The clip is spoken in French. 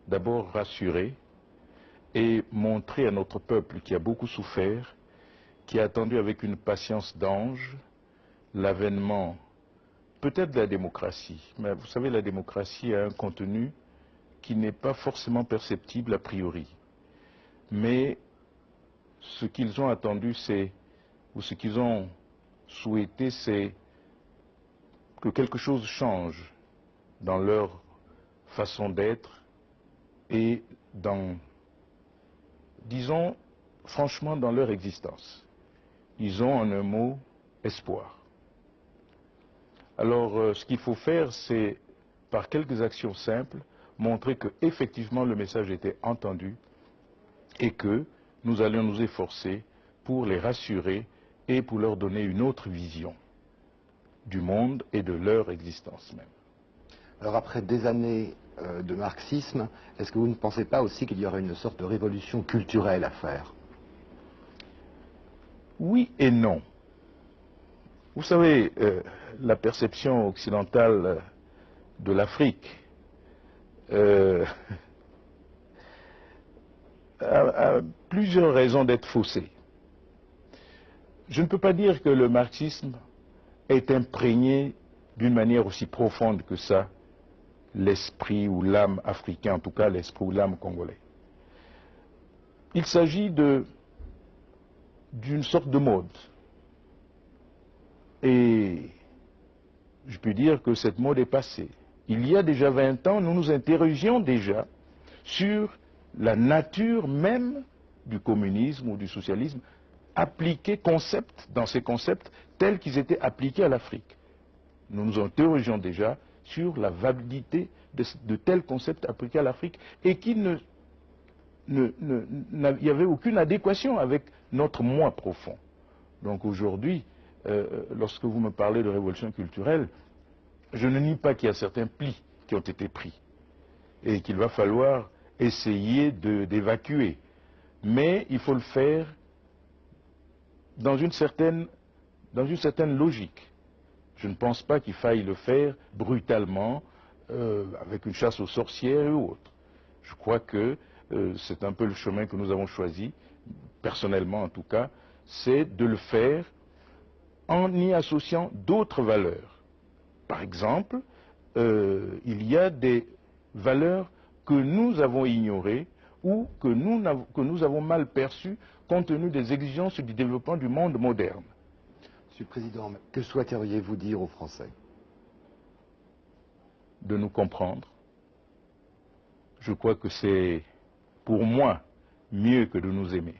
d'abord rassurer et montrer à notre peuple qui a beaucoup souffert, qui a attendu avec une patience d'ange l'avènement peut-être de la démocratie. Mais vous savez, la démocratie a un contenu qui n'est pas forcément perceptible a priori. Mais ce qu'ils ont attendu, c'est, ou ce qu'ils ont souhaité, c'est que quelque chose change dans leur façon d'être et dans, disons franchement, dans leur existence. Ils ont en un mot espoir. Alors ce qu'il faut faire, c'est par quelques actions simples montrer que effectivement le message était entendu et que nous allons nous efforcer pour les rassurer et pour leur donner une autre vision du monde et de leur existence même. Alors après des années de marxisme, est-ce que vous ne pensez pas aussi qu'il y aurait une sorte de révolution culturelle à faire? Oui et non. Vous savez, la perception occidentale de l'Afrique a plusieurs raisons d'être faussée. Je ne peux pas dire que le marxisme est imprégné d'une manière aussi profonde que ça l'esprit ou l'âme africain, en tout cas l'esprit ou l'âme congolais. Il s'agit d'une sorte de mode. Et je peux dire que cette mode est passée. Il y a déjà 20 ans, nous nous interrogions déjà sur la nature même du communisme ou du socialisme, appliqués dans ces concepts tels qu'ils étaient appliqués à l'Afrique. Nous nous interrogions déjà sur la validité de tels concepts appliqués à l'Afrique et qu'il n'y avait aucune adéquation avec notre moi profond. Donc aujourd'hui, lorsque vous me parlez de révolution culturelle, je ne nie pas qu'il y a certains plis qui ont été pris et qu'il va falloir essayer d'évacuer. Mais il faut le faire dans une certaine logique. Je ne pense pas qu'il faille le faire brutalement, avec une chasse aux sorcières et autres. Je crois que c'est un peu le chemin que nous avons choisi, personnellement en tout cas, c'est de le faire en y associant d'autres valeurs. Par exemple, il y a des valeurs que nous avons ignorées ou que nous avons mal perçues compte tenu des exigences du développement du monde moderne. Monsieur le Président, que souhaiteriez-vous dire aux Français? De nous comprendre. Je crois que c'est, pour moi, mieux que de nous aimer.